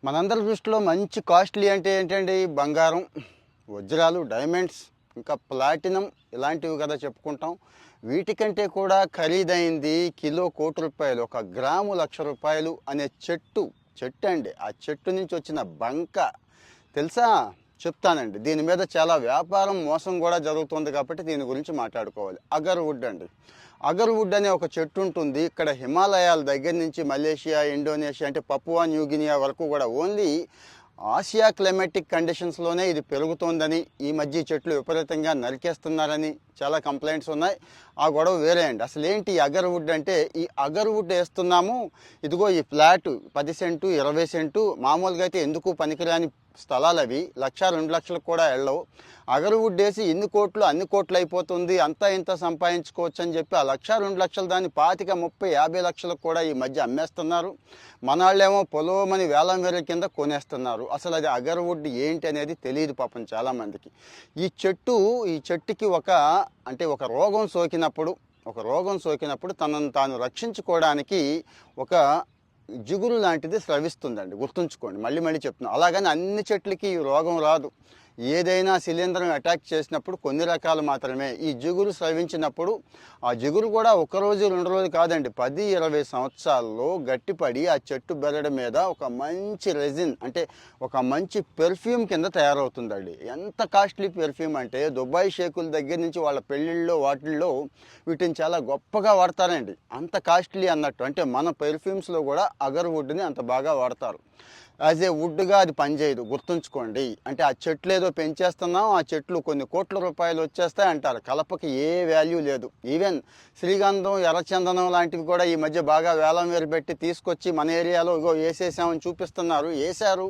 మనందరి దృష్టిలో మంచి కాస్ట్లీ అంటే ఏంటండి? బంగారం, వజ్రాలు, డైమండ్స్, ఇంకా ప్లాటినం ఇలాంటివి కదా చెప్పుకుంటాం. వీటికంటే కూడా ఖరీదైంది కిలో ₹1,00,00,000, 1 గ్రాము ₹1,00,000 అనే చెట్టు అండి. ఆ చెట్టు నుంచి వచ్చిన బంక తెలుసా? చెప్తానండి. దీని మీద చాలా వ్యాపారం, మోసం కూడా జరుగుతుంది కాబట్టి దీని గురించి మాట్లాడుకోవాలి. అగర్వుడ్ అండి. అగర్వుడ్ అనే ఒక చెట్టు ఉంటుంది. ఇక్కడ హిమాలయాల దగ్గర నుంచి మలేషియా, ఇండోనేషియా అంటే పపువా న్యూగినియా వరకు కూడా ఓన్లీ ఆసియా క్లైమాటిక్ కండిషన్స్లోనే ఇది పెరుగుతోందని, ఈ మధ్య ఈ చెట్లు విపరీతంగా నరికేస్తున్నారని చాలా కంప్లైంట్స్ ఉన్నాయి. ఆ గొడవ వేరే అండి. అసలు ఏంటి ఈ అగర్వుడ్ అంటే? ఈ అగర్వుడ్ వేస్తున్నాము, ఇదిగో ఈ ఫ్లాట్ 10 సెంటు 20 సెంటు మామూలుగా అయితే ఎందుకు పనికిరాని స్థలాలు అవి 1,00,000-2,00,000 కూడా వెళ్ళవు. అగర్వుడ్ వేసి ఇన్ని కోట్లు అన్ని కోట్లు అయిపోతుంది, అంతా ఇంత సంపాదించుకోవచ్చు అని చెప్పి ఆ 1,00,000-2,00,000 దాన్ని 25-30-50 లక్షలకు కూడా ఈ మధ్య అమ్మేస్తున్నారు. మనాళ్ళేమో పొలోమని వేలం వేల కింద కొనేస్తున్నారు. అసలు అది అగర్వుడ్ ఏంటి అనేది తెలియదు పాపం చాలామందికి. ఈ చెట్టుకి ఒక రోగం సోకినప్పుడు తనను తాను రక్షించుకోవడానికి ఒక జిగురు లాంటిది స్రవిస్తుందండి. గుర్తుంచుకోండి, మళ్ళీ మళ్ళీ చెప్తున్నాను. అలాగని అన్ని చెట్లకి ఈ రోగం రాదు. ఏదైనా శిలీంధ్రం అటాక్ చేసినప్పుడు కొన్ని రకాలు మాత్రమే. ఈ జిగురు స్రవించినప్పుడు ఆ జిగురు కూడా 1 రోజు 2 రోజులు కాదండి, 10-20 సంవత్సరాల్లో గట్టిపడి ఆ చెట్టు బెరడు మీద ఒక మంచి రెజిన్ అంటే ఒక మంచి పెర్ఫ్యూమ్ కింద తయారవుతుందండి. ఎంత కాస్ట్లీ పెర్ఫ్యూమ్ అంటే దుబాయ్ షేకుల దగ్గర నుంచి వాళ్ళ పెళ్ళిళ్ళలో వాటిల్లో వీటిని చాలా గొప్పగా వాడతారండి. అంత కాస్ట్లీ అన్నట్టు. అంటే మన పెర్ఫ్యూమ్స్లో కూడా అగర్వుడ్ని అంత బాగా వాడతారు. యాజ్ ఏ వుడ్గా అది పనిచేయదు, గుర్తుంచుకోండి. అంటే ఆ చెట్లు ఏదో పెంచేస్తున్నాం, ఆ చెట్లు కొన్ని కోట్ల రూపాయలు వచ్చేస్తాయి అంటారు. కలపకి ఏ వాల్యూ లేదు. ఈవెన్ శ్రీగంధం, ఎర్రచందనం లాంటివి కూడా ఈ మధ్య బాగా వేలం వేరు పెట్టి తీసుకొచ్చి మన ఏరియాలో ఇగో వేసేసామని చూపిస్తున్నారు. వేశారు,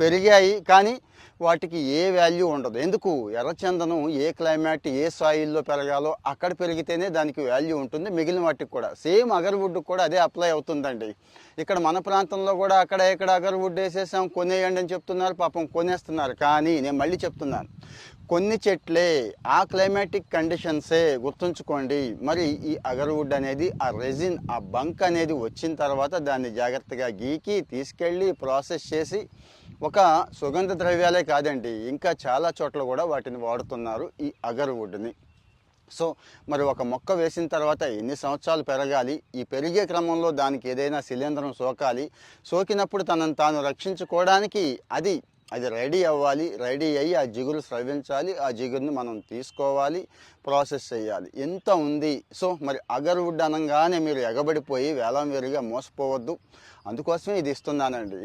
పెరిగాయి, కానీ వాటికి ఏ వాల్యూ ఉండదు. ఎందుకు? ఎర్రచందనం ఏ క్లైమేట్, ఏ సాయిల్లో పెరగాలో అక్కడ పెరిగితేనే దానికి వాల్యూ ఉంటుంది. మిగిలిన వాటికి కూడా సేమ్ అగర్వుడ్ కూడా అదే అప్లై అవుతుందండి. ఇక్కడ మన ప్రాంతంలో కూడా అక్కడ ఇక్కడ అగర్వుడ్ వేసేసాం, కొనేయండి అని చెప్తున్నారు. పాపం కొనేస్తున్నారు. కానీ నేను మళ్ళీ చెప్తున్నాను, కొన్ని చెట్లే, ఆ క్లైమాటిక్ కండిషన్సే. గుర్తుంచుకోండి. మరి ఈ అగర్వుడ్ అనేది ఆ రెజిన్, ఆ బంక్ అనేది వచ్చిన తర్వాత దాన్ని జాగ్రత్తగా గీకి తీసుకెళ్ళి ప్రాసెస్ చేసి ఒక సుగంధ ద్రవ్యాలే కాదండి, ఇంకా చాలా చోట్ల కూడా వాటిని వాడుతున్నారు ఈ అగర్వుడ్ని. సో మరి ఒక మొక్క వేసిన తర్వాత ఎన్ని సంవత్సరాలు పెరగాలి? ఈ పెరిగే క్రమంలో దానికి ఏదైనా శిలీంధ్రం సోకాలి. సోకినప్పుడు తనను తాను రక్షించుకోవడానికి అది రెడీ అవ్వాలి. రెడీ అయ్యి ఆ జిగురు స్రవించాలి. ఆ జిగురుని మనం తీసుకోవాలి, ప్రాసెస్ చేయాలి. ఎంత ఉంది. సో మరి అగర్వుడ్ అనగానే మీరు ఎగబడిపోయి వేలం వేరుగా మోసపోవద్దు. అందుకోసమే ఇది ఇస్తున్నానండి.